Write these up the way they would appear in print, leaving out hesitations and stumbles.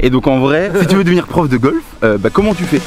Et donc en vrai, si tu veux devenir prof de golf, comment tu fais?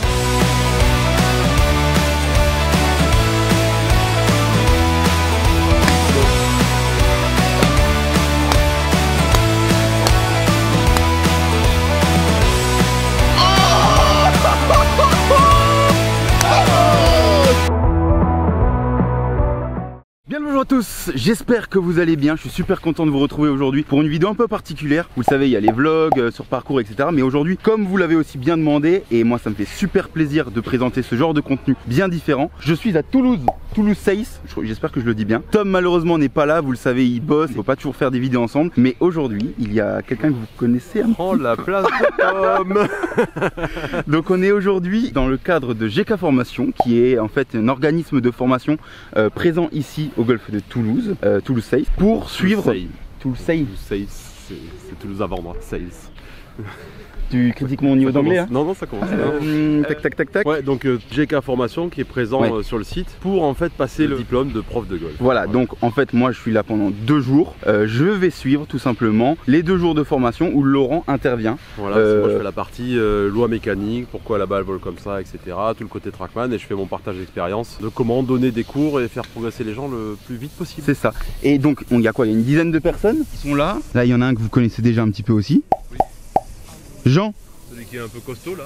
Bonjour à tous, j'espère que vous allez bien, je suis super content de vous retrouver aujourd'hui pour une vidéo un peu particulière. Vous le savez, il y a les vlogs sur parcours etc. Mais aujourd'hui, comme vous l'avez aussi bien demandé, et moi ça me fait super plaisir de présenter ce genre de contenu bien différent, je suis à Toulouse Sales, j'espère que je le dis bien. Tom malheureusement n'est pas là, vous le savez, il bosse, il faut pas toujours faire des vidéos ensemble. Mais aujourd'hui, il y a quelqu'un que vous connaissez un Prends la place de Tom. Donc on est aujourd'hui dans le cadre de GK Formation, qui est en fait un organisme de formation présent ici au golfe de Toulouse, Toulouse Sales, pour suivre... Toulouse Sales. C'est Toulouse à vendre, Sales. Tu critiques mon niveau d'anglais hein? Non, non, ça commence. Tac. Ouais, donc GK Formation qui est présent sur le site pour en fait passer le diplôme de prof de golf. Voilà, donc en fait moi je suis là pendant 2 jours. Je vais suivre tout simplement les 2 jours de formation où Laurent intervient. Voilà, moi je fais la partie loi mécanique, pourquoi la balle vole comme ça, etc. Tout le côté trackman, et je fais mon partage d'expérience de comment donner des cours et faire progresser les gens le plus vite possible. C'est ça. Et donc il y a quoi? Il y a une dizaine de personnes qui sont là. Là il y en a un que vous connaissez déjà un petit peu aussi. Oui. Jean. Celui qui est un peu costaud là.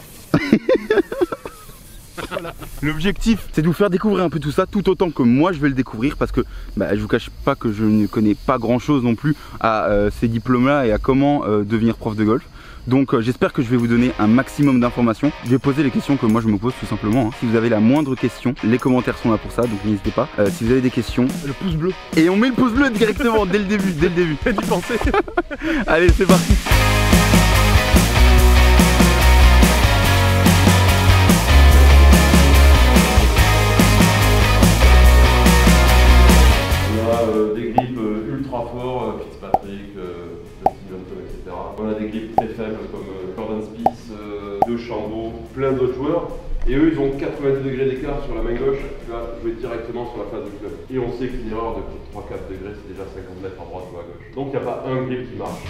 Voilà. L'objectif c'est de vous faire découvrir un peu tout ça tout autant que moi je vais le découvrir, parce que je vous cache pas que je ne connais pas grand chose non plus à ces diplômes là et à comment devenir prof de golf. Donc j'espère que je vais vous donner un maximum d'informations. Je vais poser les questions que moi je me pose tout simplement. Si vous avez la moindre question, les commentaires sont là pour ça, donc n'hésitez pas. Si vous avez des questions, le pouce bleu. Et on met le pouce bleu directement dès le début, D'y penser. Allez c'est parti. Des grips ultra forts, Fitzpatrick, etc. On a des grips très faibles comme Jordan Spieth, De Chambeau, plein d'autres joueurs. Et eux, ils ont 90 degrés d'écart sur la main gauche, tu vas jouer directement sur la face du club. Et on sait qu'une erreur de 3-4 degrés, c'est déjà 50 mètres à droite ou à gauche. Donc il n'y a pas un grip qui marche.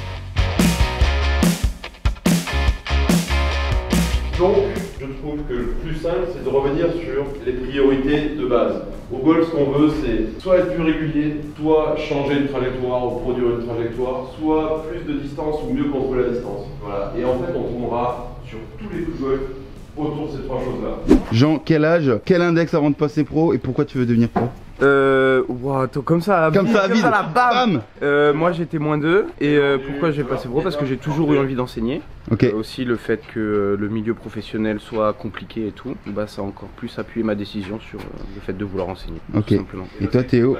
Donc, je trouve que le plus simple, c'est de revenir sur les priorités de base. Au golf, ce qu'on veut, c'est soit être plus régulier, soit changer une trajectoire ou produire une trajectoire, soit plus de distance ou mieux contrôler la distance. Voilà. Et en fait, on tournera sur tous les coups de golf autour de ces 3 choses-là. Jean, quel âge, quel index avant de passer pro et pourquoi tu veux devenir pro? Comme ça, comme ça, la bam. Moi j'étais -2 et pourquoi j'ai passé pro? Parce que j'ai toujours eu envie d'enseigner. Aussi le fait que le milieu professionnel soit compliqué et tout, ça a encore plus appuyé ma décision sur le fait de vouloir enseigner. Tout simplement. Et toi Théo,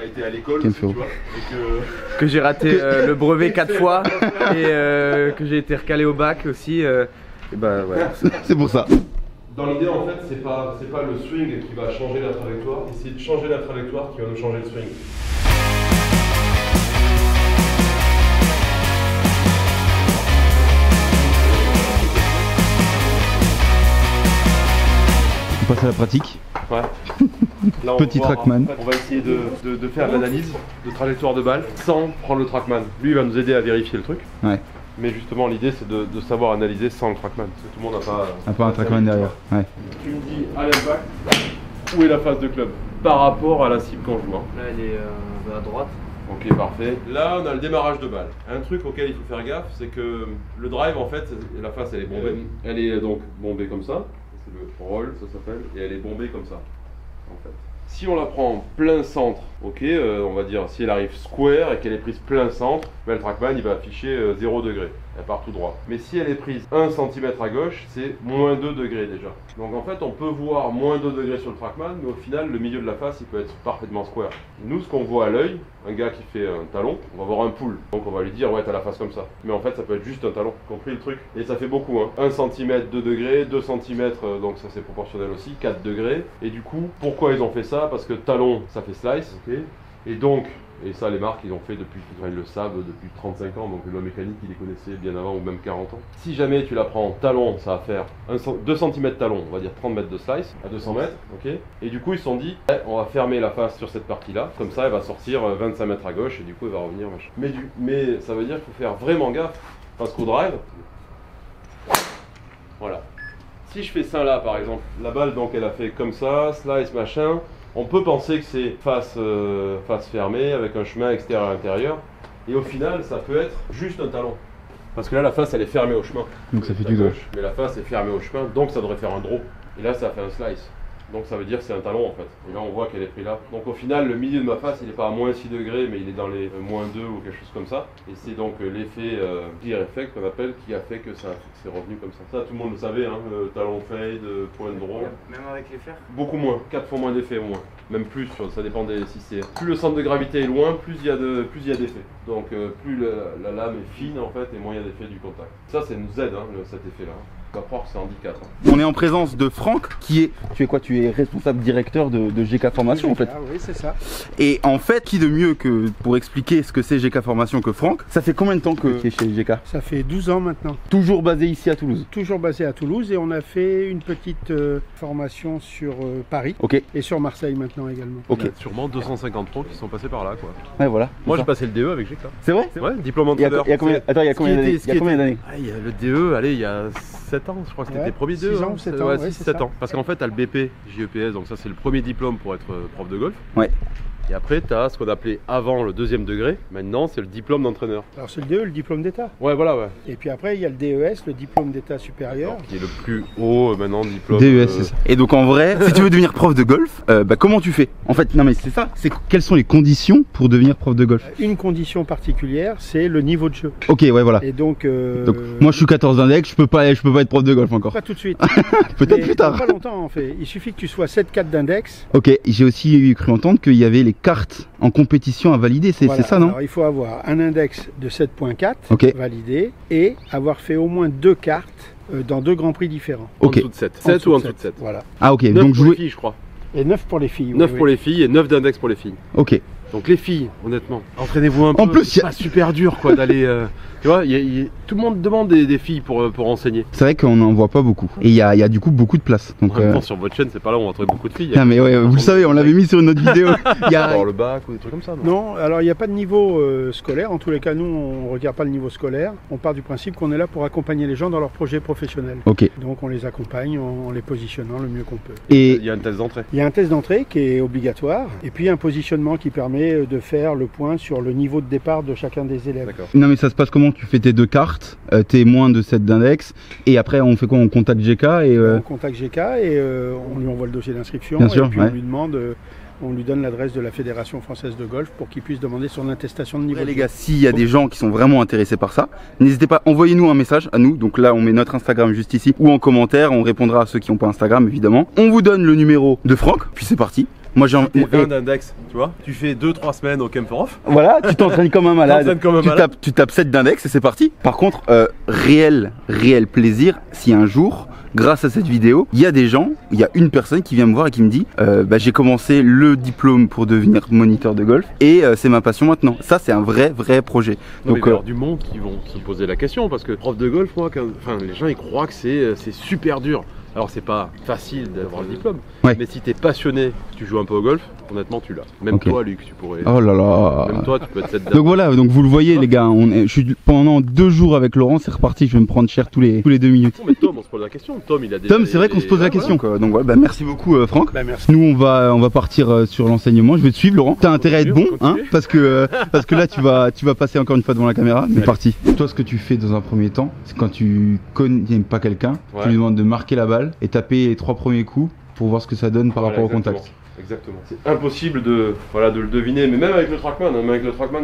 que j'ai raté le brevet 4 fois et que j'ai été recalé au bac aussi. C'est pour ça. Dans l'idée, en fait, c'est pas le swing qui va changer la trajectoire, et c'est de changer la trajectoire qui va nous changer le swing. On passe à la pratique. Ouais. Là, Petit trackman. On va essayer de faire l'analyse de trajectoire de balle sans prendre le trackman. Lui, il va nous aider à vérifier le truc. Ouais. Mais justement, l'idée, c'est de savoir analyser sans le trackman. Parce que tout le monde n'a pas un trackman derrière. Ouais. Tu me dis à l'impact, où est la phase de club par rapport à la cible qu'on joue. Là, elle est à droite. Ok, parfait. Là, on a le démarrage de balle. Un truc auquel il faut faire gaffe, c'est que le drive, en fait, la face, elle est bombée. Elle est donc bombée comme ça. C'est le roll, ça s'appelle. Et elle est bombée comme ça, en fait. Si on la prend en plein centre, ok, on va dire si elle arrive square et qu'elle est prise plein centre, le trackman il va afficher 0 degré, elle part tout droit. Mais si elle est prise 1 cm à gauche, c'est -2 degrés déjà. Donc en fait on peut voir -2 degrés sur le trackman, mais au final le milieu de la face il peut être parfaitement square. Nous ce qu'on voit à l'œil, un gars qui fait un talon, on va voir un pull, donc on va lui dire ouais t'as la face comme ça. Mais en fait ça peut être juste un talon, compris le truc? Et ça fait beaucoup, hein. 1 cm, 2 degrés, 2 cm, donc ça c'est proportionnel aussi, 4 degrés. Et du coup, pourquoi ils ont fait ça? Parce que talon ça fait slice, ok. Et donc, et ça les marques ils ont fait depuis, ils le savent depuis 35 ans, donc le mécanique ils les connaissaient bien avant ou même 40 ans. Si jamais tu la prends en talon, ça va faire 2 cm talon, on va dire 30 mètres de slice à 200 mètres, ok. Et du coup ils se sont dit, on va fermer la face sur cette partie là, comme ça elle va sortir 25 mètres à gauche et du coup elle va revenir machin. Mais ça veut dire qu'il faut faire vraiment gaffe, parce qu'au drive, Voilà. Si je fais ça là par exemple, la balle donc elle a fait comme ça, slice machin, on peut penser que c'est face fermée avec un chemin extérieur-intérieur. Et au final ça peut être juste un talon. Parce que là la face elle est fermée au chemin. Donc ça fait du gauche. Mais la face est fermée au chemin, donc ça devrait faire un draw. Et là ça fait un slice. Donc ça veut dire que c'est un talon en fait. Et là on voit qu'elle est prise là. Donc au final le milieu de ma face il n'est pas à moins 6 degrés mais il est dans les moins 2 ou quelque chose comme ça. Et c'est donc l'effet clear effect qu'on appelle qui a fait que ça c'est revenu comme ça. Ça tout le monde le savait, hein, talon fade, point de draw. Même avec les fers? Beaucoup moins, 4 fois moins d'effet au moins. Même plus, ça dépend des si c'est. Plus le centre de gravité est loin, plus il y a d'effet. Donc plus la lame est fine en fait et moins il y a d'effet du contact. Ça c'est nous aide cet effet là. On va croire que c'est handicap. On est en présence de Franck qui est, tu es quoi? Tu es responsable directeur de GK Formation en fait. Ah oui, c'est ça. Et en fait, qui de mieux que pour expliquer ce que c'est GK Formation que Franck? Ça fait combien de temps que tu es chez GK? Ça fait 12 ans maintenant. Toujours basé ici à Toulouse? Toujours basé à Toulouse et on a fait une petite formation sur Paris et sur Marseille maintenant également. Il y a sûrement 250 pros qui sont passés par là quoi. Ouais voilà. Moi j'ai passé le DE avec GK. C'est vrai? Ouais, diplôme entraîneur. Il y a combien d'années? Le DE, allez, il y a 7 ans, je crois que c'était tes premiers 2 ans. 7 ans, ouais, 7 ans. Parce qu'en fait, tu as le BP, JEPS, donc ça c'est le premier diplôme pour être prof de golf. Ouais. Et après, tu as ce qu'on appelait avant le 2e degré. Maintenant, c'est le diplôme d'entraîneur. Alors, c'est le DE, le diplôme d'État. Ouais, voilà, ouais. Et puis après, il y a le DES, le diplôme d'État supérieur. Qui est le plus haut maintenant diplôme. DES, c'est ça. Et donc, en vrai, si tu veux devenir prof de golf, comment tu fais? En fait, non, mais c'est ça. Quelles sont les conditions pour devenir prof de golf? Une condition particulière, c'est le niveau de jeu. Ok, ouais, voilà. Et donc, moi, je suis 14 index, je peux pas être prof de golf encore. Pas tout de suite. Peut-être plus tard. Pas longtemps, en fait. Il suffit que tu sois 7-4 d'index. Ok, j'ai aussi cru entendre qu'il y avait les cartes en compétition à valider, c'est ça, non? Alors il faut avoir un index de 7.4 validé et avoir fait au moins 2 cartes dans 2 grands prix différents. En dessous de 7. 7 ou en dessous de 7. Voilà. Ah ok, 9 donc pour jouer... les filles je crois. Et 9 pour les filles. 9 pour les filles et 9 d'index pour les filles. Ok. Donc les filles, honnêtement, entraînez-vous un peu. En plus, c'est pas super dur quoi d'aller... Tu vois, tout le monde demande des filles pour enseigner. C'est vrai qu'on n'en voit pas beaucoup. Et il y a du coup beaucoup de place. Donc, sur votre chaîne, c'est pas là où on entraîne beaucoup de filles. Non mais ouais, vous le savez, on l'avait mis sur une autre vidéo. Il y a alors le bac ou des trucs comme ça, non, alors il n'y a pas de niveau scolaire. En tous les cas, nous, on ne regarde pas le niveau scolaire. On part du principe qu'on est là pour accompagner les gens dans leurs projets professionnels. Ok. Donc on les accompagne en les positionnant le mieux qu'on peut. Et il y a un test d'entrée. Il y a un test d'entrée qui est obligatoire. Et puis un positionnement qui permet de faire le point sur le niveau de départ de chacun des élèves. D'accord. Non mais ça se passe comment? Tu fais tes 2 cartes, t'es moins de 7 d'index, et après on fait quoi? On contacte GK et... On contacte GK et on lui envoie le dossier d'inscription. Bien sûr, et puis on lui demande... on lui donne l'adresse de la Fédération Française de Golf pour qu'il puisse demander son attestation de niveau. Ouais, les gars, s'il y a des gens qui sont vraiment intéressés par ça, n'hésitez pas, envoyez-nous un message à nous. Donc là, on met notre Instagram juste ici, ou en commentaire, on répondra à ceux qui n'ont pas Instagram, évidemment. On vous donne le numéro de Franck, puis c'est parti. Moi j'ai 20 d'index, tu vois, tu fais 2-3 semaines au Camp for Off. Voilà, tu t'entraînes comme un malade. Tu tapes 7 d'index et c'est parti. Par contre, réel plaisir si un jour, grâce à cette vidéo, il y a des gens, il y a une personne qui vient me voir et qui me dit j'ai commencé le diplôme pour devenir moniteur de golf et c'est ma passion maintenant. Ça c'est un vrai projet. Donc il y a du monde qui vont se poser la question parce que prof de golf, moi, les gens ils croient que c'est super dur. Alors c'est pas facile d'avoir le diplôme, mais si t'es passionné, tu joues un peu au golf, honnêtement tu l'as. Même toi Luc, tu pourrais... Oh là là. Même toi tu peux être cette dame. Donc voilà, donc vous le voyez les gars, je suis pendant 2 jours avec Laurent, c'est reparti, je vais me prendre cher tous les 2 minutes. Mais Tom, on se pose la question, Tom il a déjà... Tom c'est vrai qu'on se pose la question quoi. Donc voilà, merci beaucoup Franck. Merci. Nous on va partir sur l'enseignement, je vais te suivre Laurent. T'as intérêt à être bon, hein, parce que là tu vas passer encore une fois devant la caméra. C'est parti. Toi ce que tu fais dans un premier temps, c'est quand tu connais pas quelqu'un, tu lui demandes de marquer la balle et taper les 3 premiers coups pour voir ce que ça donne par rapport au contact. Exactement. C'est impossible de le deviner, mais même avec le Trackman,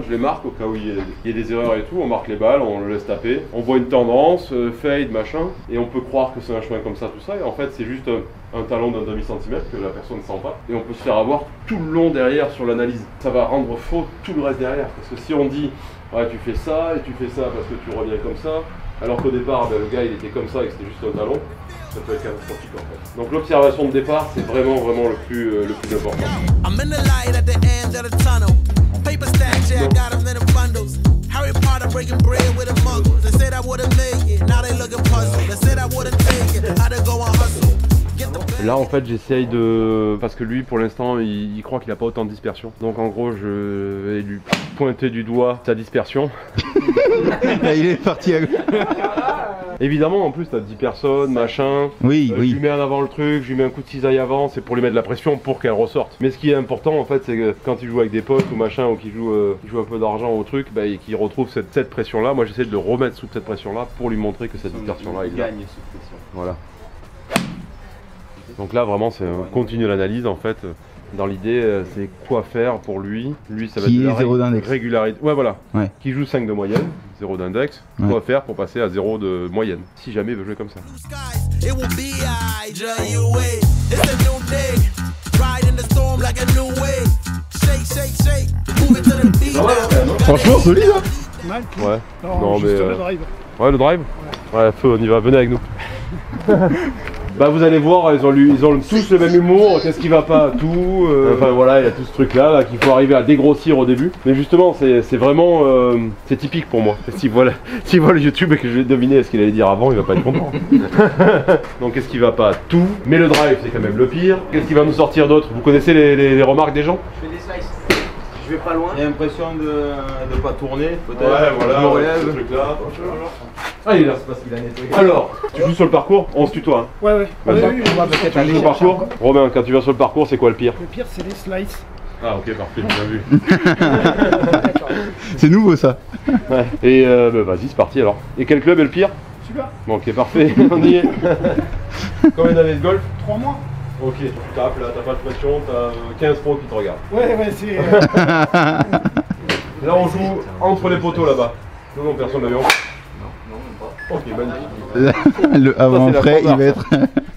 je les marque au cas où il y a des erreurs et tout, on marque les balles, on le laisse taper, on voit une tendance, fade, machin, et on peut croire que c'est un chemin comme ça, tout ça, et en fait c'est juste un talon d'un demi-centimètre que la personne ne sent pas, et on peut se faire avoir tout le long derrière sur l'analyse. Ça va rendre faux tout le reste derrière, parce que si on dit ouais tu fais ça, et tu fais ça parce que tu reviens comme ça, alors qu'au départ le gars il était comme ça et que c'était juste un talon, ça peut être catastrophique en fait. Donc l'observation de départ c'est vraiment le plus important. Là en fait j'essaye parce que lui pour l'instant il croit qu'il n'a pas autant de dispersion. Donc en gros je vais lui pointer du doigt sa dispersion. Là, il est parti à... Évidemment, en plus, t'as 10 personnes, machin. Oui, Je lui mets en avant le truc, je lui mets un coup de cisaille avant, c'est pour lui mettre de la pression pour qu'elle ressorte. Mais ce qui est important, en fait, c'est que quand il joue avec des potes ou machin, ou qu'il joue un peu d'argent au truc, bah, et qu'il retrouve cette pression-là. Moi, j'essaie de le remettre sous cette pression-là pour lui montrer que cette dispersion-là, il gagne sous pression. Voilà. Donc là, vraiment, c'est continue l'analyse, en fait. Dans l'idée, c'est quoi faire pour lui. Lui, ça va qui être est 0 d'index. Régularité. Ouais, voilà. Ouais. Qui joue 5 de moyenne, 0 d'index. Ouais. Quoi faire pour passer à 0 de moyenne, si jamais il veut jouer comme ça. Franchement, solide, hein. Mal. Ouais. Non, mais le drive. Ouais, le drive. Ouais, feu, on y va. Venez avec nous. Bah vous allez voir, ils ont tous le même humour, qu'est-ce qui va pas, tout, enfin voilà, il y a tout ce truc là, qu'il faut arriver à dégrossir au début. Mais justement, c'est vraiment, c'est typique pour moi. S'il voit le YouTube et que je vais deviner ce qu'il allait dire avant, il va pas être content. Donc qu'est-ce qui va pas, tout, mais le drive c'est quand même le pire. Qu'est-ce qui va nous sortir d'autre? Vous connaissez les remarques des gens? Je fais des slices. Je vais pas loin. J'ai l'impression de pas tourner, peut-être. Ouais, voilà, je me relève. ce truc là. Ah, il est là. C'est parce qu'il a nettoyé. Alors, tu joues sur le parcours, on se tutoie. Hein. Ouais. Vas-y. Oui, on va peut-être Tu joues aller sur le chercher parcours encore. Romain, quand tu vas sur le parcours, c'est quoi le pire? Le pire, c'est les slices. Ah ok, parfait, bien vu. C'est nouveau ça. Ouais. Et bah, vas-y, c'est parti alors. Et quel club est le pire? Super. Bon, ok, parfait, on y est. Combien d'années de golf? 3 mois. Ok, tu tapes là, t'as pas de pression, t'as 15 pros qui te regardent. Ouais, c'est. Là, on joue entre les poteaux là-bas. Non, personne l'a vu. Ok, magnifique. Le avant Ça, c'est la frais, il va standard, être.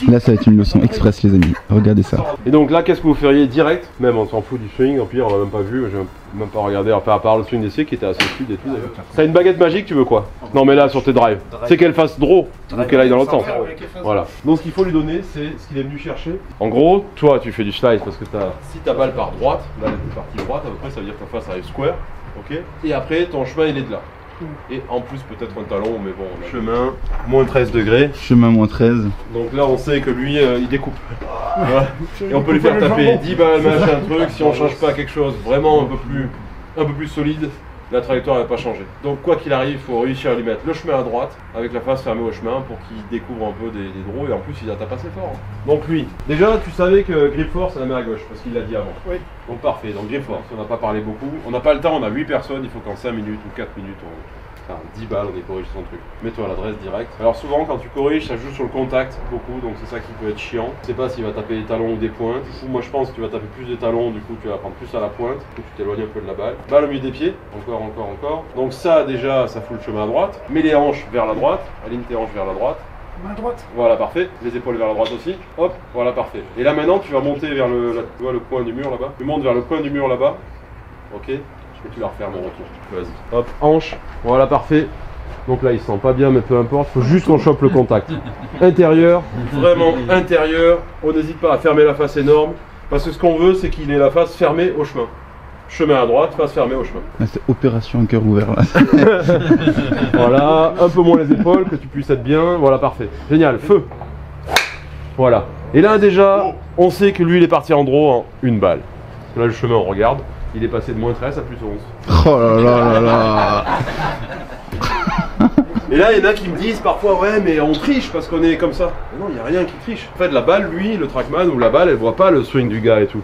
Là, ça va être une leçon express, les amis. Regardez ça. Et donc là, qu'est-ce que vous feriez direct? Même on s'en fout du swing, au pire on l'a même pas vu, j'ai même pas regardé, enfin à part le swing d'essai qui était assez fluide et tout d'ailleurs. T'as une baguette magique, tu veux quoi? Non mais là sur tes drives, c'est qu'elle fasse draw, ou qu'elle aille dans l'autre sens. Voilà. Donc ce qu'il faut lui donner, c'est ce qu'il est venu chercher. En gros, toi tu fais du slice parce que si ta balle part droite, là elle est partie droite, à peu près ça veut dire que ta face arrive square, ok? Et après ton chemin il est de là. Et en plus peut-être un talon, mais bon, chemin, moins 13 degrés. Chemin moins 13. Donc là on sait que lui il découpe. Voilà. Et on peut lui faire taper 10 balles, machin, truc, si on change pas quelque chose vraiment un peu plus solide, la trajectoire va pas changer. Donc quoi qu'il arrive, il faut réussir à lui mettre le chemin à droite, avec la face fermée au chemin pour qu'il découvre un peu des draws, et en plus il a tapé assez fort. Donc lui, déjà tu savais que grip force c'est la main à gauche, parce qu'il l'a dit avant. Oui. Donc parfait, donc grip force, on n'a pas parlé beaucoup, on n'a pas le temps, on a 8 personnes, il faut qu'en 5 minutes ou 4 minutes enfin 10 balles on corrige son truc. Mets-toi à l'adresse directe. Alors souvent quand tu corriges ça joue sur le contact beaucoup, donc c'est ça qui peut être chiant. Je sais pas s'il va taper des talons ou des pointes. Du coup moi je pense que tu vas taper plus des talons, du coup tu vas prendre plus à la pointe, du coup tu t'éloignes un peu de la balle. Balle au milieu des pieds, encore. Donc ça déjà ça fout le chemin à droite. Mets les hanches vers la droite, aligne tes hanches vers la droite. Main droite. Voilà, parfait. Les épaules vers la droite aussi. Hop, voilà, parfait. Et là maintenant tu vas monter vers tu vois le coin du mur là-bas. Tu montes vers le coin du mur là-bas. Ok. Et tu la refermes en retour. Vas-y. Hop, hanche. Voilà, parfait. Donc là, il sent pas bien, mais peu importe. Faut juste qu'on chope le contact. Intérieur, vraiment intérieur. On n'hésite pas à fermer la face énorme. Parce que ce qu'on veut, c'est qu'il ait la face fermée au chemin. Chemin à droite, face fermée au chemin. Ah, c'est opération cœur ouvert là. Voilà, un peu moins les épaules, que tu puisses être bien. Voilà, parfait. Génial, feu. Voilà. Et là, déjà, on sait que lui, il est parti en draw en une balle. Là, le chemin, on regarde. Il est passé de moins 13 à plus 11. Oh là là là là. Et là, il y en a qui me disent parfois, ouais, mais on triche parce qu'on est comme ça. Mais non, il n'y a rien qui triche. En fait, la balle, lui, le trackman ou la balle, elle voit pas le swing du gars et tout.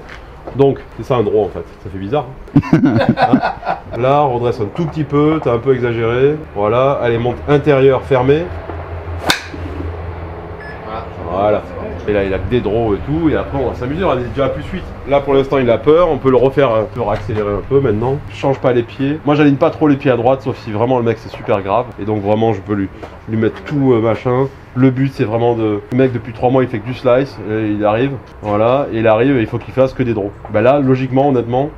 Donc, c'est ça un draw en fait. Ça fait bizarre. Hein, là, on redresse un tout petit peu, t'as un peu exagéré. Voilà, allez, monte intérieur, fermé. Voilà. Et là, il a des draws et tout, et après, on va s'amuser, on est déjà à plus 8. Là, pour l'instant, il a peur, on peut le refaire un peu, accélérer un peu maintenant. Je change pas les pieds. Moi, j'aligne pas trop les pieds à droite, sauf si vraiment le mec, c'est super grave. Et donc, vraiment, je peux lui mettre tout machin. Le but, c'est vraiment de... Le mec, depuis 3 mois, il fait que du slice, et il arrive, voilà, et il arrive, et il faut qu'il fasse que des draws. Bah là, logiquement, honnêtement,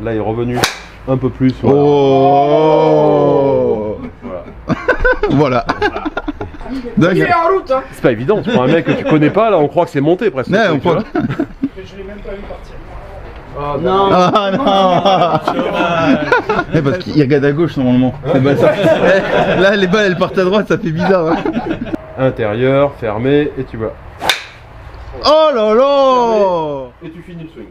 là, il est revenu un peu plus. Voilà. Oh. Voilà. Voilà. Dingue. Il est en route, hein. C'est pas évident, tu prends un mec que tu connais pas, là, on croit que c'est monté presque. Ouais, on croit. Je l'ai même pas vu partir. Oh non. Ah non. Ouais, parce qu'il regarde à gauche normalement. Là, les balles elles partent à droite, ça fait bizarre. Hein. Intérieur, fermé, et tu vas. Oh là là. Et tu finis le swing.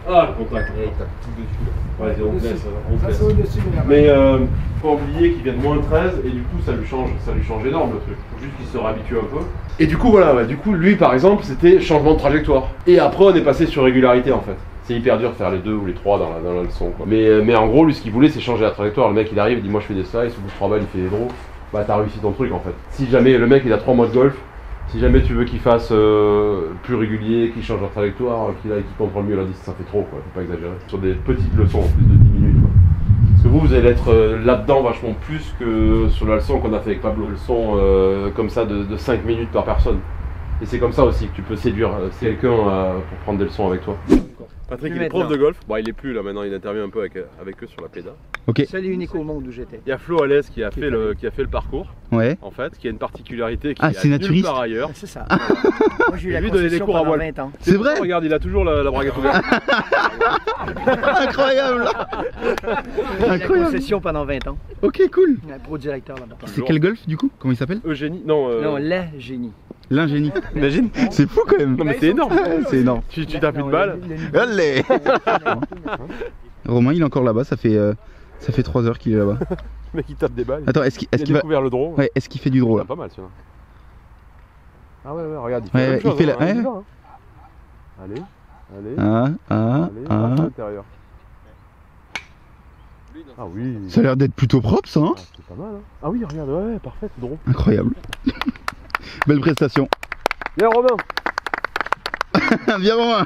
Ah, le contact. Et il tape tout dessus. Vas-y, on te laisse. On te Ça, laisse. c'est au-dessus de la main. Mais faut pas oublier qu'il vient de moins 13 et du coup ça lui change énorme le truc. Faut juste qu'il se réhabitue un peu. Et du coup voilà, ouais, du coup lui par exemple c'était changement de trajectoire. Et après on est passé sur régularité en fait. C'est hyper dur de faire les 2 ou les 3 dans la leçon quoi. Mais en gros lui ce qu'il voulait c'est changer la trajectoire. Le mec il arrive, il dit moi je fais des slices, au bout de 3 balles il fait des draws. Bah t'as réussi ton truc en fait. Si jamais le mec il a 3 mois de golf, si jamais tu veux qu'il fasse plus régulier, qu'il change de trajectoire, qu'il contrôle mieux la distance, ça fait trop quoi, faut pas exagérer. Sur des petites leçons en plus de 10 minutes quoi. Parce que vous allez être là-dedans vachement plus que sur la leçon qu'on a fait avec Pablo. Une leçon comme ça de 5 minutes par personne. Et c'est comme ça aussi que tu peux séduire quelqu'un pour prendre des leçons avec toi. Patrick il est prof de golf, bon il est plus là maintenant, il intervient un peu avec eux sur la péda. Ok. C'est l'unique au monde où j'étais. Il y a Flo Alès qui a fait le parcours, Ouais. en fait, qui a une particularité qui c'est nulle naturiste. part ailleurs. C'est ça. Moi j'ai eu la lui donner des concession cours à pendant voile. 20 ans. C'est vrai? Regarde, il a toujours la braguette ouverte. Incroyable. J'ai eu la Incroyable. concession pendant 20 ans. Ok, cool. Pro-directeur là-bas. C'est quel golf du coup? Comment il s'appelle? Eugénie, non. Non, la génie. L'ingénie. Imagine. C'est fou quand même. Non mais c'est énorme. C'est énorme. Tu tapes une balle. Allez. Romain il est encore là-bas, ça fait 3 heures qu'il est là-bas. Le mec il tape des balles. Attends, est-ce il a qu'il va... découvert le draw. Ouais, est-ce qu'il fait du draw là? Pas mal celui-là. Ah ouais, regarde, il fait Ouais, la même il chose, fait la- hein, il y ouais. va, hein. Allez, allez, à l'intérieur. Ah oui. Ça a l'air d'être plutôt propre ça, hein? Ah, c'est pas mal, hein. Ah oui, regarde, ouais, parfait, draw. Incroyable. Belle prestation. Bien Romain. Bien Romain.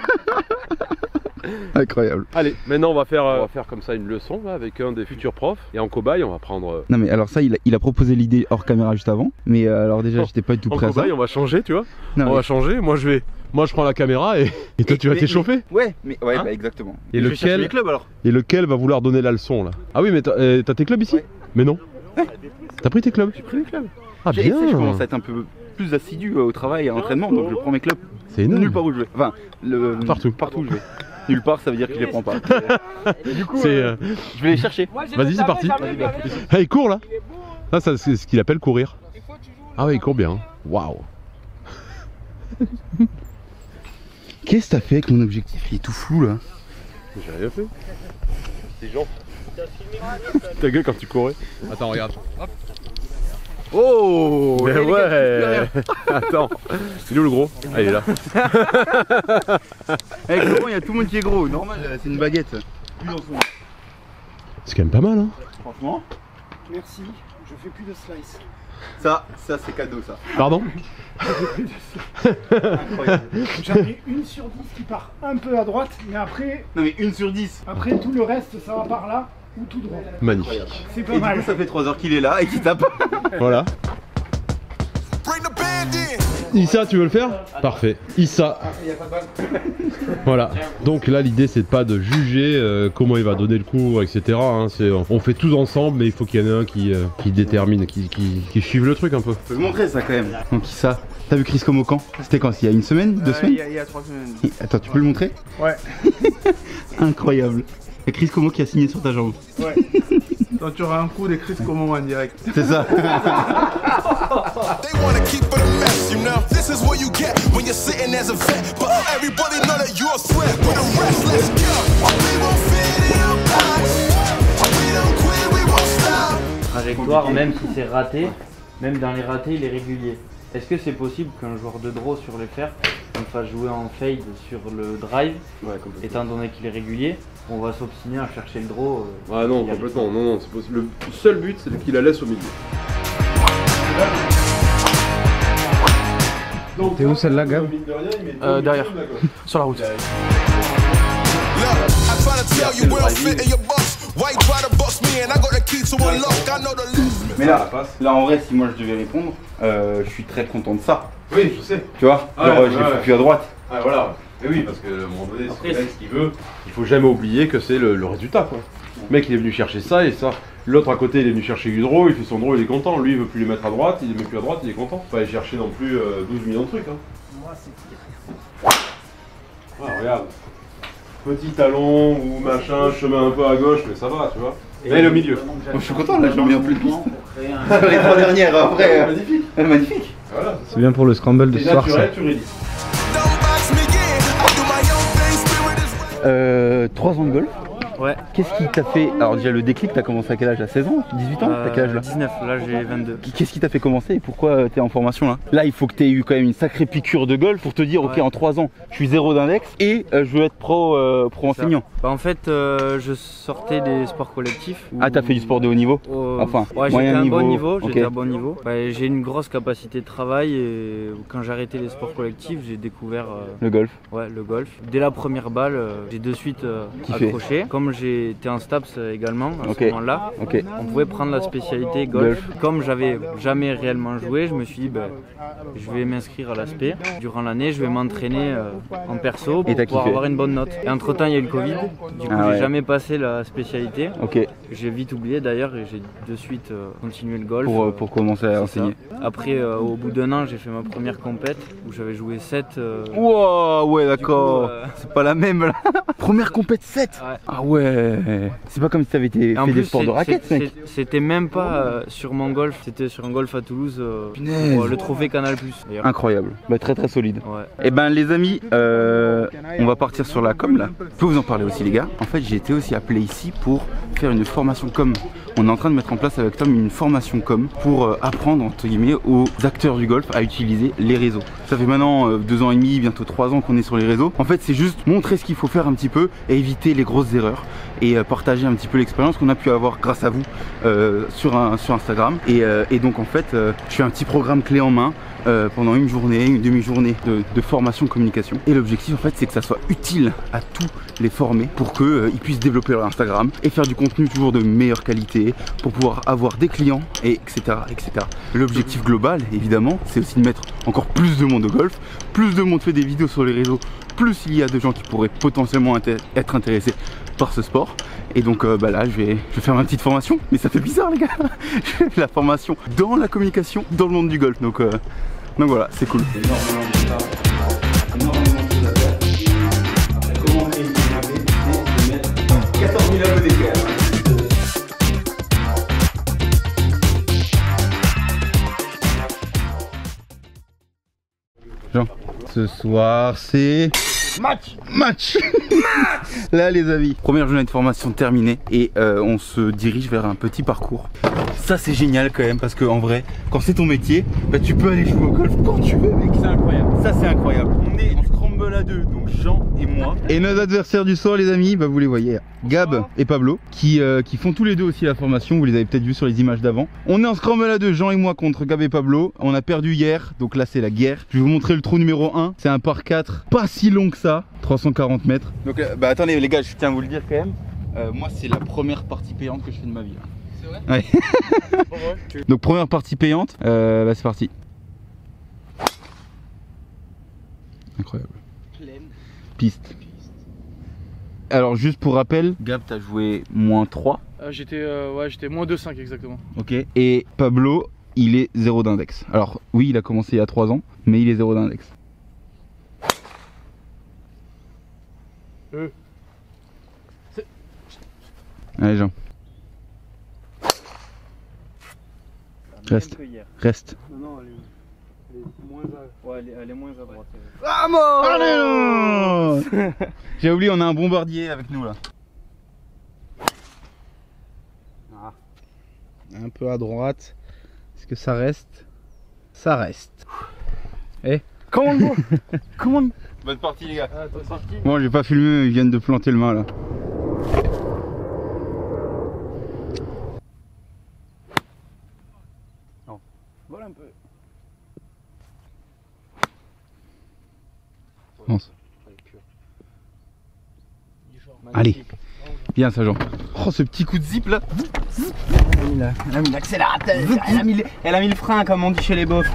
Incroyable. Allez, maintenant on va faire comme ça une leçon là, avec un des futurs profs. Et en cobaye, on va prendre... Non mais alors ça il a proposé l'idée hors caméra juste avant. Mais alors déjà j'étais pas du tout en prêt à ça. cobaye, on va changer, tu vois. Non, On mais- va changer, moi je prends la caméra et toi tu vas t'échauffer. Ouais, mais ouais, Hein bah exactement. Et Je vais chercher lequel les clubs alors. Et lequel va vouloir donner la leçon là? Ah oui, mais t'as tes clubs ici? Ouais. Mais non. T'as pris tes clubs? J'ai pris mes clubs. Ah Tu sais, bien. je commence à être un peu plus assidu au travail et à l'entraînement, donc je prends mes clubs C'est énorme. nulle part où je vais. Enfin, Partout. Partout où je vais. Nulle part, ça veut dire que je les prends pas. Du coup, C'est, je vais les chercher. Vas-y, c'est parti. Ah, il court là. Ça, c'est ce qu'il appelle courir. Ah ouais, il court bien. Waouh. Qu'est-ce que t'as fait avec mon objectif? Il est tout flou là. J'ai rien fait. C'est gens. Ta gueule quand tu courais. Attends, regarde. Oh! Mais les gars, ouais. Attends. Il est où le gros? Ah, il est là. Avec le il y a tout le monde qui est gros. Normal, c'est une baguette. Plus dans son... C'est quand même pas mal, hein. Franchement, Merci, je fais plus de slice. ça c'est cadeau ça. Pardon? J'en ai une sur 10 qui part un peu à droite, mais après Non mais 1 sur 10. tout le reste ça va par là ou tout droit. Magnifique. C'est Et pas du mal. coup ça fait 3 heures qu'il est là et qu'il tape. Voilà. Issa, tu veux le faire? Parfait. Issa. Voilà. Donc là, l'idée, c'est pas de juger comment il va donner le cours, etc. hein. On fait tous ensemble, mais il faut qu'il y en ait un qui détermine, qui suive le truc un peu. Je peux le montrer ça quand même. Donc ça, t'as vu Chris Como quand? C'était quand? Il y a une semaine? 2 semaines? Il y a 3 semaines. Attends, tu peux le montrer? Ouais. Incroyable. Il y a Chris Como qui a signé sur ta jambe. Ouais. Donc tu auras un coup d'écrit de comment en direct. C'est ça. They wanna keep it a mess, you know. This is what you get when you're sitting as a vet. But everybody know that you're a threat. With the rest, let's go. We won't fit in box. We don't quit, we won't stop. Trajectoire, même si c'est raté, même dans les ratés, il est régulier. Est-ce que c'est possible qu'un joueur de draw sur les fers me fasse jouer en fade sur le drive, étant donné qu'il est régulier? On va s'obstiner à chercher le draw. Ah non, complètement, non, c'est possible. Le seul but, c'est qu'il la laisse au milieu. T'es où celle-là, Gab? Derrière, sur la route. Look, I try to tell you we don't fit in your box. Why you try to box me and I got the key to unlock? I know the list. Mais là en vrai, si moi je devais répondre, je suis très content de ça. Oui, je sais. Tu vois, Ah genre ouais, j'ai ouais. foutu à droite. Ah voilà. Et oui, parce que à un moment donné, c'est le mec ce qu'il veut. Il faut jamais oublier que c'est le résultat, quoi. Le mec, il est venu chercher ça et ça. L'autre à côté, il est venu chercher du draw, il fait son draw, il est content. Lui, il veut plus les mettre à droite, il les met plus à droite, il est content. Faut pas aller chercher non plus 12 millions de trucs. Hein. Moi c'est Ah, regarde. Petit talon ou machin, chemin un peu à gauche, mais ça va, tu vois. Et le milieu. Moi, je suis content là, j'en mets un peu de piste. Les 3 dernières après. Magnifique. Magnifique. Voilà. C'est bien pour le scramble de C'est ce soir ça. naturel, tu rédiges. Don't box me in. I do my own thing, spirit is right. 3 ans de golf. Ouais. Qu'est-ce qui t'a fait... Alors déjà le déclic, t'as commencé à quel âge? À 16 ans? 18 ans? T'as quel âge là? 19, là j'ai 22. Qu'est-ce qui t'a fait commencer et pourquoi t'es en formation là? Là il faut que t'aies eu quand même une sacrée piqûre de golf pour te dire ok en 3 ans je suis 0 d'index et je veux être pro enseignant. Bah, en fait je sortais des sports collectifs. Ah t'as fait du sport de haut niveau? Enfin ouais, moyen j'étais niveau. Bon niveau, Okay. j'étais à bon niveau. Bah, j'ai une grosse capacité de travail et quand j'ai arrêté les sports collectifs j'ai découvert le golf. Ouais le golf. Dès la première balle j'ai de suite accroché. Comme j'étais en STAPS également à ce moment-là, on pouvait prendre la spécialité golf. Comme j'avais jamais réellement joué, je me suis dit bah, je vais m'inscrire à l'aspect. Durant l'année je vais m'entraîner en perso pour pouvoir avoir une bonne note. Et entre temps il y a eu le Covid, du coup j'ai jamais passé la spécialité. J'ai vite oublié d'ailleurs et j'ai de suite continué le golf. Pour commencer à enseigner. Après au bout d'un an j'ai fait ma première compète où j'avais joué 7. Wow, ouais d'accord, c'est pas la même là. Première compète 7 ouais. Ah ouais. C'est pas comme si t'avais fait des sports de raquettes mec. C'était même pas sur mon golf, c'était sur un golf à Toulouse pour le trophée Canal+. Incroyable, bah, très solide. Ouais. Et ben les amis, on va partir sur la com là. Je peux vous en parler aussi les gars. En fait j'ai été aussi appelé ici pour faire une formation com. On est en train de mettre en place avec Tom une formation com pour apprendre entre guillemets aux acteurs du golf à utiliser les réseaux. Ça fait maintenant 2 ans et demi, bientôt 3 ans qu'on est sur les réseaux. En fait c'est juste montrer ce qu'il faut faire un petit peu et éviter les grosses erreurs et partager un petit peu l'expérience qu'on a pu avoir grâce à vous sur Instagram. Et donc en fait je fais un petit programme clé en main pendant une journée, une demi-journée de formation communication. Et l'objectif en fait c'est que ça soit utile à tous les formés pour qu'ils puissent développer leur Instagram et faire du contenu toujours de meilleure qualité pour pouvoir avoir des clients et etc. L'objectif global évidemment c'est aussi de mettre encore plus de monde au golf, plus de monde fait des vidéos sur les réseaux, plus il y a de gens qui pourraient potentiellement être intéressés par ce sport. Et donc bah là je vais faire ma petite formation, mais ça fait bizarre les gars. Je fais la formation dans la communication dans le monde du golf, donc voilà, c'est cool. Énormément de choses à faire. Après, comment créer une communauté, c'est de mettre 14 000 abonnés quand même. Jean, ce soir c'est... Match Là les amis, première journée de formation terminée et on se dirige vers un petit parcours. Ça c'est génial quand même parce que en vrai, quand c'est ton métier, bah, tu peux aller jouer au golf quand tu veux mec. C'est incroyable. Ça c'est incroyable. On est en scramble à 2, donc Jean et moi. Et nos adversaires du soir les amis, bah, vous les voyez, Gab et Pablo qui font tous les deux aussi la formation. Vous les avez peut-être vus sur les images d'avant. On est en scramble à 2, Jean et moi contre Gab et Pablo. On a perdu hier, donc là c'est la guerre. Je vais vous montrer le trou numéro 1. C'est un par 4, pas si long que ça, 340 mètres. Donc bah attendez les gars, je tiens à vous le dire quand même. Moi c'est la première partie payante que je fais de ma vie. C'est vrai? Ouais. Donc première partie payante, bah c'est parti. Incroyable. Piste. Alors juste pour rappel, Gab t'as joué -3. J'étais moins 2,5 exactement. Ok. Et Pablo il est 0 d'index. Alors oui il a commencé il y a 3 ans, mais il est 0 d'index. Allez Jean. Reste. Non, elle est moins à... Ouais, elle est moins à droite. Allez non. J'ai oublié, on a un bombardier avec nous là. Ah. Un peu à droite. Est-ce que ça reste? Ça reste. Eh. Comment Bonne partie les gars. Bon j'ai pas filmé mais ils viennent de planter le mât là. Non. Voilà un peu. Pense. Allez. Bien ça Jean. Oh ce petit coup de zip là. Elle a mis l'accélérateur, elle a mis le frein comme on dit chez les beaufs.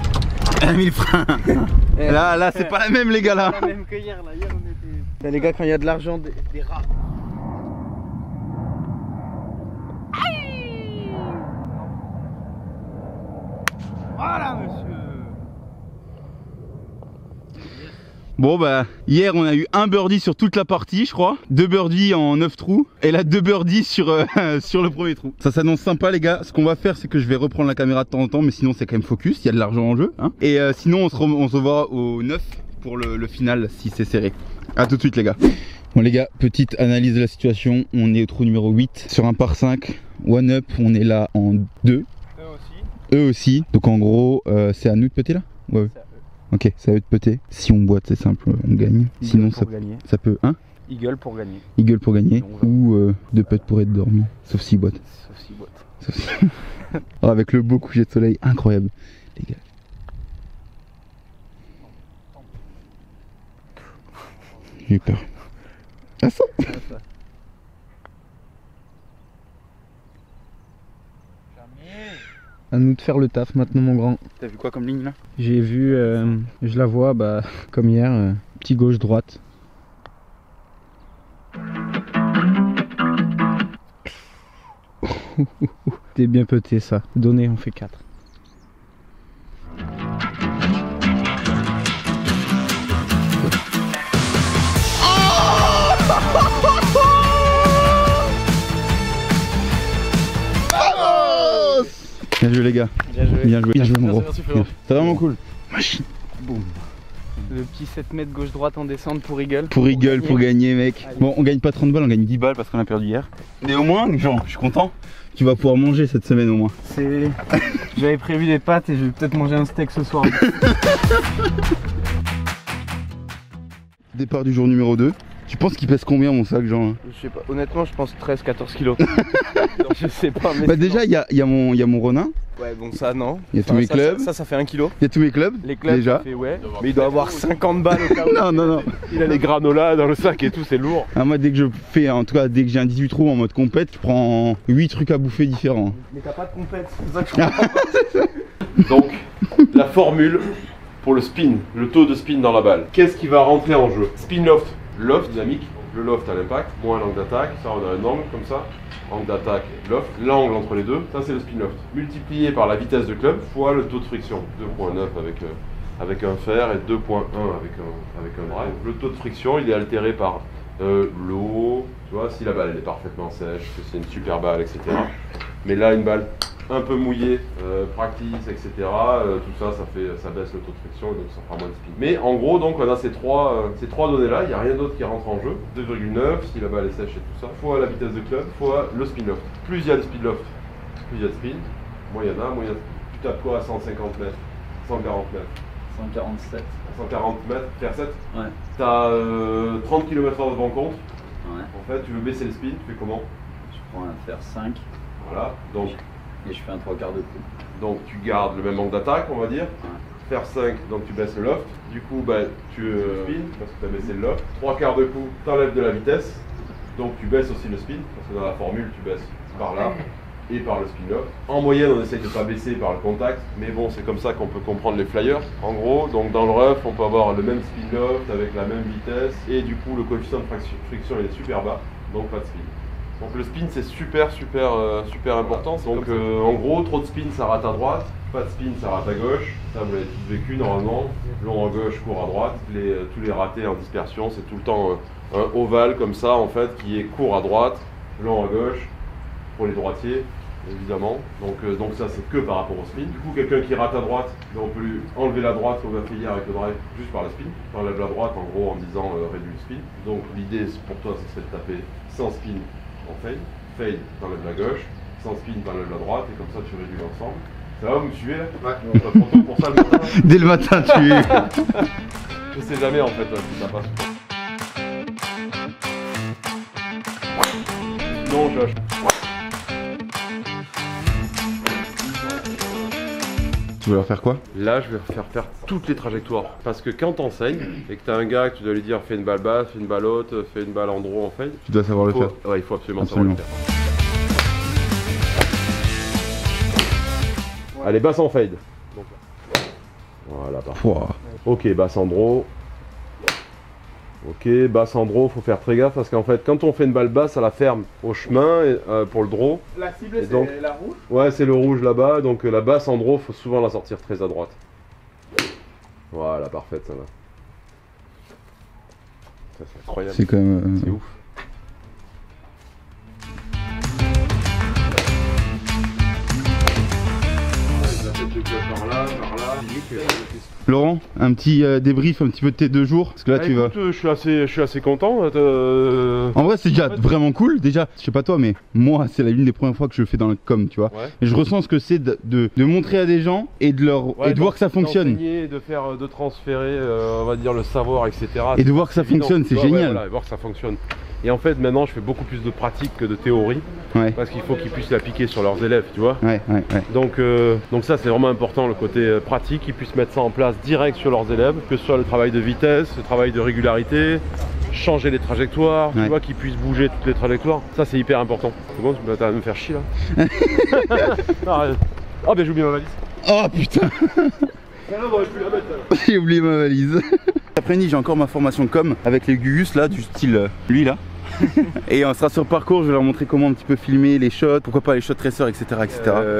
Elle a mis le frein. Là c'est pas la même les gars là. C'est pas la même que hier là, hier on était... Les gars quand il y a de l'argent, des rats. Voilà monsieur. Bon bah hier on a eu un birdie sur toute la partie je crois, 2 birdies en 9 trous et là 2 birdies sur le premier trou. Ça s'annonce sympa les gars, ce qu'on va faire c'est que je vais reprendre la caméra de temps en temps mais sinon c'est quand même focus, il y a de l'argent en jeu hein. Et sinon on se revoit au 9 pour le final si c'est serré. A tout de suite les gars. Bon les gars, petite analyse de la situation. On est au trou numéro 8 sur un par 5. One up, on est là en 2. Eux aussi. Donc en gros, c'est à nous de péter là? Ouais. Ok, c'est à eux de péter. Si on boite, c'est simple, on gagne. Sinon ça peut... Hein? Eagle pour gagner. Eagle pour gagner. Ou de putt pour être dormi. Sauf si boite. Sauf si... Oh, avec le beau coucher de soleil, incroyable. Les gars. J'ai eu peur. Ah ça. À nous de faire le taf maintenant mon grand. T'as vu quoi comme ligne là? J'ai vu, je la vois comme hier, petit gauche-droite. T'es bien pété ça. Donné, on fait 4. Bien joué les gars. Bien joué mon gros. C'est vraiment cool. Machine. Boum. Le petit 7 mètres gauche-droite en descente pour Eagle. Pour gagner mec. Allez. Bon on gagne pas 30 balles, on gagne 10 balles parce qu'on a perdu hier. Mais au moins Jean, je suis content. Tu vas pouvoir manger cette semaine au moins. J'avais prévu des pâtes et je vais peut-être manger un steak ce soir. Départ du jour numéro 2. Tu penses qu'il pèse combien mon sac Jean? Je sais pas, honnêtement je pense 13-14 kilos. Je sais pas mais... Bah déjà il y a mon Ronin. Ouais bon ça non. Il y a tous mes clubs. Ça fait 1 kilo. Il y a tous mes clubs. Les clubs déjà. Ça fait, ouais. Mais il doit avoir 50 balles au cas où. Non. Il a les granolas dans le sac et tout, c'est lourd. Ah, moi dès que je fais, en tout cas dès que j'ai un 18 trous en mode compète, je prends 8 trucs à bouffer différents. Mais t'as pas de compète, c'est ça que je comprends. Donc la formule pour le spin, le taux de spin dans la balle. Qu'est-ce qui va rentrer en jeu? Spin loft, loft dynamique, le loft à l'impact, moins l'angle d'attaque, ça on a un angle comme ça, angle d'attaque et loft, l'angle entre les deux, ça c'est le spin loft. Multiplié par la vitesse de club fois le taux de friction, 2.9 avec un fer et 2.1 avec un drive. Le taux de friction il est altéré par l'eau, tu vois, si la balle elle est parfaitement sèche, que c'est une super balle, etc. Mais là une balle un peu mouillé, practice, etc. Tout ça, ça baisse le taux de friction et donc ça fera moins de spin. Mais en gros, donc on a ces trois données-là, il n'y a rien d'autre qui rentre en jeu. 2,9 si la balle est sèche et tout ça, fois la vitesse de club, fois le spin loft. Plus il y a de speed loft, plus il y a de spin, moins il y en a, moins il y a de spin. Tu tapes quoi à 150 mètres, 140 mètres 147. 140 mètres, faire 7. Ouais. T'as 30 km/h de vent contre. Ouais. En fait, tu veux baisser le spin, tu fais comment? Je prends un fer 5. Voilà, donc. Et je fais un 3/4 de coup. Donc tu gardes le même angle d'attaque, on va dire. Ouais. Faire 5, donc tu baisses le loft. Du coup, bah, tu spin parce que tu as baissé le loft. 3/4 de coup, tu enlèves de la vitesse. Donc tu baisses aussi le spin parce que dans la formule, tu baisses par là et par le spin loft. En moyenne, on essaye de ne pas baisser par le contact. Mais bon, c'est comme ça qu'on peut comprendre les flyers. En gros, donc dans le rough, on peut avoir le même spin loft avec la même vitesse. Et du coup, le coefficient de friction il est super bas. Donc pas de spin. Donc le spin c'est super important. Donc en gros trop de spin ça rate à droite, pas de spin ça rate à gauche. Ça vous l'avez tous vécu normalement. Long à gauche, court à droite. Tous les ratés en dispersion c'est tout le temps un ovale comme ça en fait qui est court à droite, long à gauche pour les droitiers évidemment. Donc ça c'est que par rapport au spin. Du coup quelqu'un qui rate à droite, on peut lui enlever la droite comme on a fait hier avec le drive juste par le spin. Tu enlèves la droite en gros en disant réduis le spin. Donc l'idée pour toi ce serait de taper sans spin en fade, t'enlèves la gauche, sans spin t'enlèves la droite et comme ça tu réduis l'ensemble. Ça va, vous me suivez là? Ouais. Pas trop tôt pour ça le matin? Dès le matin tu... Je sais jamais en fait si ça passe. Non je lâche. Tu veux leur faire quoi? Là je vais leur faire toutes les trajectoires. Parce que quand t'enseignes et que t'as un gars que tu dois lui dire fais une balle basse, fais une balle haute, fais une balle en draw en fade. Tu dois savoir le faire. Ouais, il faut absolument savoir le faire. Allez, basse en fade. Voilà, parfait. Wow. Ok, basse en draw. Ok, basse en draw, faut faire très gaffe parce qu'en fait, quand on fait une balle basse, ça la ferme au chemin pour le draw. La cible, c'est la rouge? Ouais, c'est le rouge là-bas. Donc la basse en draw, faut souvent la sortir très à droite. Voilà, parfaite, ça va. Ça, c'est incroyable. C'est quand même... C'est ouf. Par là, par là. Laurent, un petit débrief un petit peu de tes 2 jours, parce que là tu vas... Je suis assez content. En vrai c'est déjà vraiment cool, déjà, je sais pas toi mais moi c'est l'une des premières fois que je le fais dans le com, tu vois. Ouais. Et je ressens ce que c'est de montrer à des gens et de leur et de voir que ça fonctionne. De transférer, on va dire le savoir, etc. Et de voir que ça fonctionne, c'est génial. Voilà, voir que ça fonctionne. Et en fait maintenant je fais beaucoup plus de pratique que de théorie, parce qu'il faut qu'ils puissent l'appliquer sur leurs élèves, tu vois. Donc ça c'est vraiment important, le côté pratique, qu'ils puissent mettre ça en place direct sur leurs élèves, que ce soit le travail de vitesse, le travail de régularité, changer les trajectoires, tu vois, qu'ils puissent bouger toutes les trajectoires. Ça c'est hyper important. C'est bon, tu vas me faire chier là. Oh ben j'ai oublié ma valise. Oh putain. J'ai oublié ma valise. Après-midi j'ai encore ma formation com avec les Gugus là, du style lui là. Et on sera sur parcours, je vais leur montrer comment un petit peu filmer les shots, pourquoi pas les shots tracers, etc.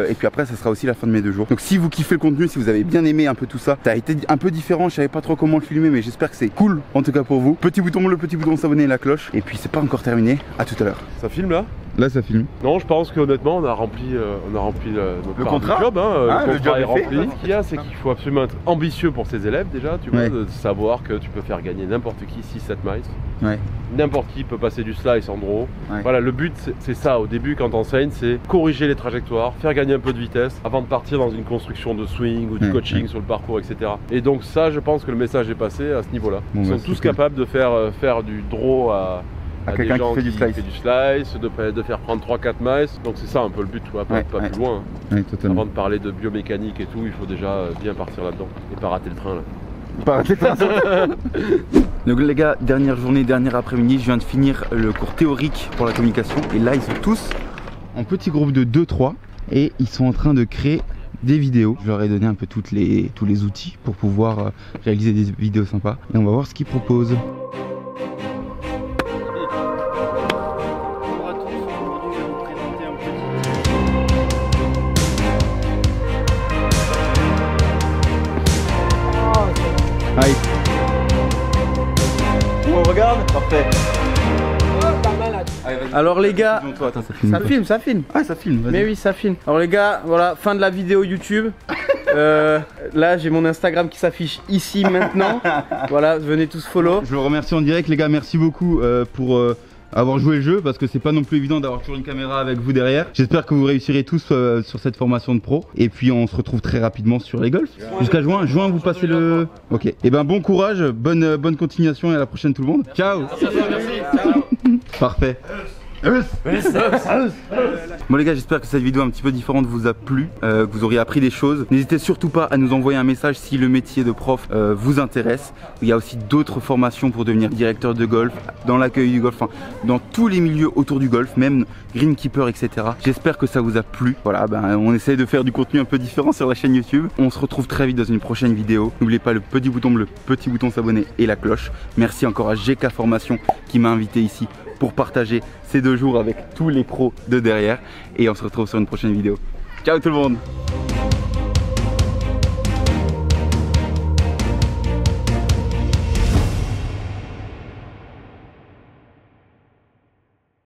Et puis après ça sera aussi la fin de mes 2 jours. Donc si vous kiffez le contenu, si vous avez bien aimé un peu tout ça, ça a été un peu différent, je savais pas trop comment le filmer, mais j'espère que c'est cool en tout cas pour vous. Petit bouton bleu, petit bouton s'abonner et la cloche. Et puis c'est pas encore terminé, à tout à l'heure. Ça filme là? Là ça filme. Non, je pense qu'honnêtement on a rempli le contrat. Job, hein, le job est rempli. Ce qu'il y a, c'est qu'il faut absolument être ambitieux pour ses élèves déjà, tu vois, de savoir que tu peux faire gagner n'importe qui 6-7 miles. N'importe qui peut passer du slice en draw. Voilà, le but c'est ça au début quand t'enseignes, c'est corriger les trajectoires, faire gagner un peu de vitesse avant de partir dans une construction de swing ou du coaching sur le parcours, etc. Et donc ça, je pense que le message est passé à ce niveau-là. Ils sont tous capables de faire du draw à quelqu'un qui fait du slice, de faire prendre 3-4 miles. Donc c'est ça un peu le but, pas plus loin. Avant de parler de biomécanique et tout, il faut déjà bien partir là-dedans et pas rater le train là. Donc les gars, dernière journée, dernier après-midi, je viens de finir le cours théorique pour la communication. Et là ils sont tous en petit groupe de 2-3 et ils sont en train de créer des vidéos. Je leur ai donné un peu tous les outils pour pouvoir réaliser des vidéos sympas. Et on va voir ce qu'ils proposent. Aïe. On regarde. Parfait. Alors les gars, ça filme. Ah ça filme. Mais oui ça filme. Alors les gars, voilà, fin de la vidéo YouTube. Là j'ai mon Instagram qui s'affiche ici maintenant. Voilà, venez tous follow. Je vous remercie en direct les gars, merci beaucoup pour avoir joué le jeu, parce que c'est pas non plus évident d'avoir toujours une caméra avec vous derrière. J'espère que vous réussirez tous sur cette formation de pro. Et puis on se retrouve très rapidement sur les golfs. Jusqu'à juin, vous passez le... Ok, et ben bon courage, bonne continuation et à la prochaine tout le monde. Ciao. Parfait. Bon les gars, j'espère que cette vidéo un petit peu différente vous a plu, que vous auriez appris des choses. N'hésitez surtout pas à nous envoyer un message si le métier de prof vous intéresse. Il y a aussi d'autres formations pour devenir directeur de golf, dans l'accueil du golf, enfin, dans tous les milieux autour du golf, même greenkeeper, etc. J'espère que ça vous a plu. Voilà, on essaie de faire du contenu un peu différent sur la chaîne YouTube. On se retrouve très vite dans une prochaine vidéo. N'oubliez pas le petit bouton bleu, petit bouton s'abonner et la cloche. Merci encore à GK Formation qui m'a invité ici pour partager ces 2 jours avec tous les pros de derrière. Et on se retrouve sur une prochaine vidéo. Ciao tout le monde.